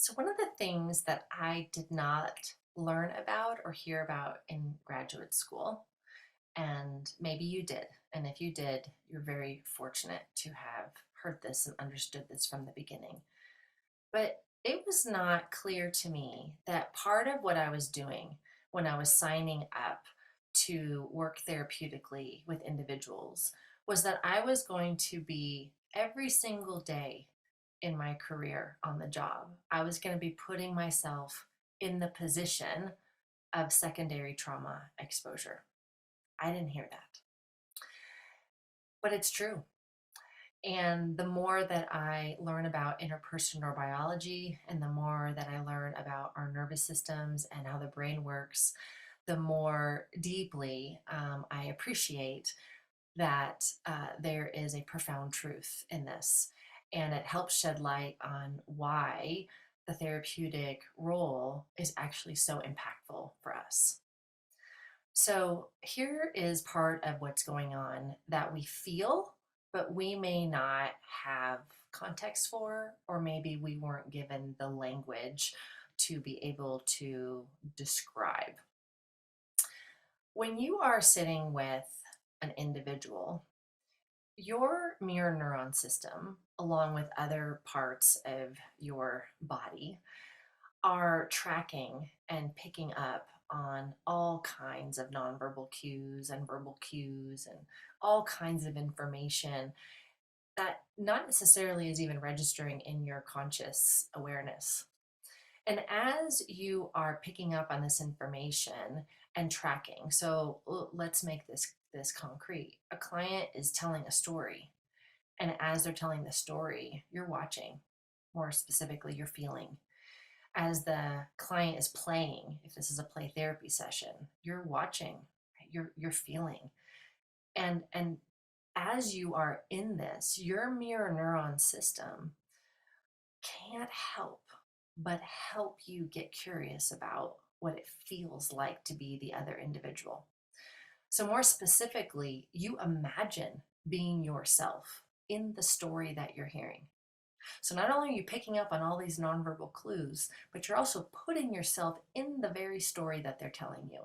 So, one of the things that I did not learn about or hear about in graduate school, and maybe you did, and if you did, you're very fortunate to have heard this and understood this from the beginning. But it was not clear to me that part of what I was doing when I was signing up to work therapeutically with individuals was that I was going to be every single day in my career on the job. I was going to be putting myself in the position of secondary trauma exposure. I didn't hear that, but it's true. And the more that I learn about interpersonal biology and the more that I learn about our nervous systems and how the brain works, the more deeply I appreciate that there is a profound truth in this. And it helps shed light on why the therapeutic role is actually so impactful for us. So, here is part of what's going on that we feel, but we may not have context for, or maybe we weren't given the language to be able to describe. When you are sitting with an individual, your mirror neuron system, along with other parts of your body, are tracking and picking up on all kinds of nonverbal cues and verbal cues and all kinds of information that not necessarily is even registering in your conscious awareness. And as you are picking up on this information and tracking, so let's make this concrete. A client is telling a story, and as they're telling the story, you're watching. More specifically, you're feeling. As the client is playing, if this is a play therapy session, you're watching, right? You're feeling. And as you are in this, your mirror neuron system can't help but help you get curious about what it feels like to be the other individual. So, more specifically, you imagine being yourself in the story that you're hearing. So, not only are you picking up on all these nonverbal clues, but you're also putting yourself in the very story that they're telling you.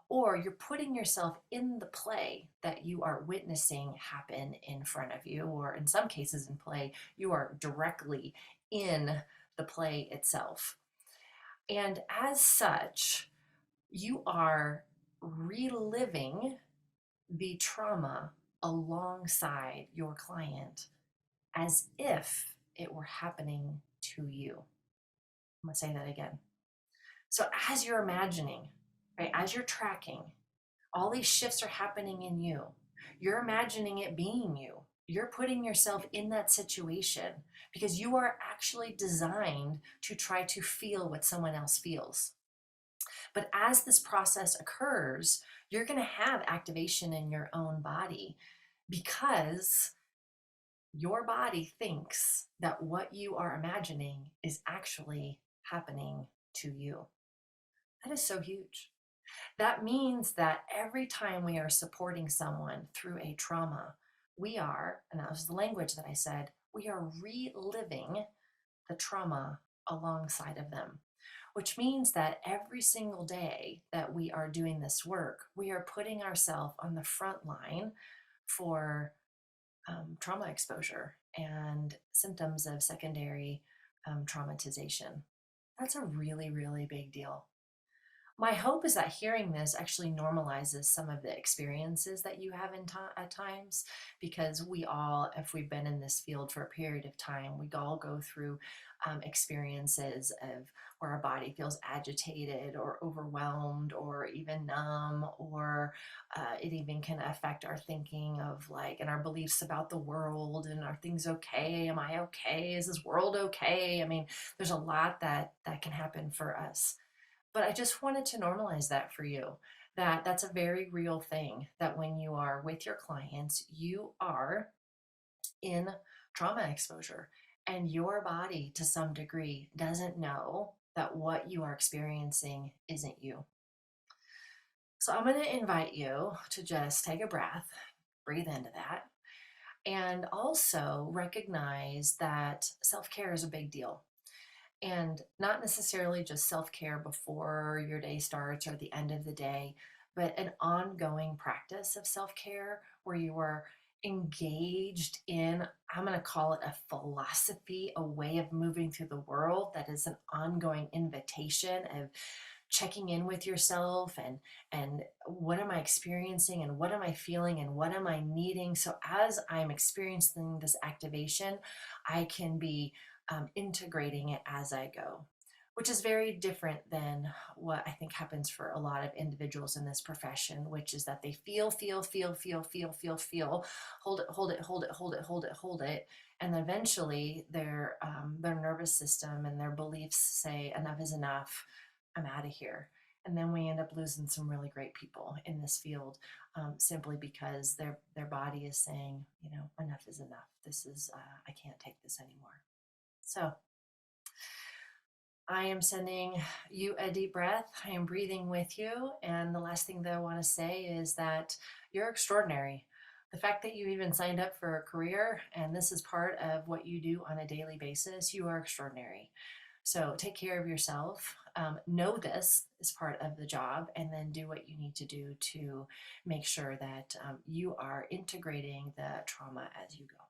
Or you're putting yourself in the play that you are witnessing happen in front of you, or in some cases in play, you are directly in the play itself. And as such, you are reliving the trauma alongside your client as if it were happening to you. I'm going to say that again. So, as you're imagining, right, as you're tracking, all these shifts are happening in you. You're imagining it being you. You're putting yourself in that situation because you are actually designed to try to feel what someone else feels. But as this process occurs, you're going to have activation in your own body because your body thinks that what you are imagining is actually happening to you. That is so huge. That means that every time we are supporting someone through a trauma, we are, and that was the language that I said, we are reliving the trauma alongside of them, which means that every single day that we are doing this work, we are putting ourselves on the front line for trauma exposure and symptoms of secondary traumatization. That's a really, really big deal. My hope is that hearing this actually normalizes some of the experiences that you have at times, because we all, if we've been in this field for a period of time, we all go through experiences of where our body feels agitated or overwhelmed or even numb, or it even can affect our thinking of like, and our beliefs about the world, and are things okay? Am I okay? Is this world okay? I mean, there's a lot that can happen for us. But I just wanted to normalize that for you, that that's a very real thing, that when you are with your clients, you are in trauma exposure, and your body to some degree doesn't know that what you are experiencing isn't you. So I'm going to invite you to just take a breath, breathe into that, and also recognize that self-care is a big deal. And not necessarily just self care before your day starts or the end of the day, but an ongoing practice of self care where you are engaged in, I'm going to call it a philosophy, a way of moving through the world that is an ongoing invitation of checking in with yourself and what am I experiencing and what am I feeling and what am I needing, so as I'm experiencing this activation I can be integrating it as I go, which is very different than what I think happens for a lot of individuals in this profession, which is that they feel, hold it, and eventually their nervous system and their beliefs say enough is enough. I'm out of here. And then we end up losing some really great people in this field, simply because their body is saying, enough is enough. This is I can't take this anymore. So I am sending you a deep breath. I am breathing with you. And the last thing that I want to say is that you're extraordinary. The fact that you even signed up for a career and this is part of what you do on a daily basis, you are extraordinary. So take care of yourself. Know this is part of the job, and then do what you need to do to make sure that you are integrating the trauma as you go.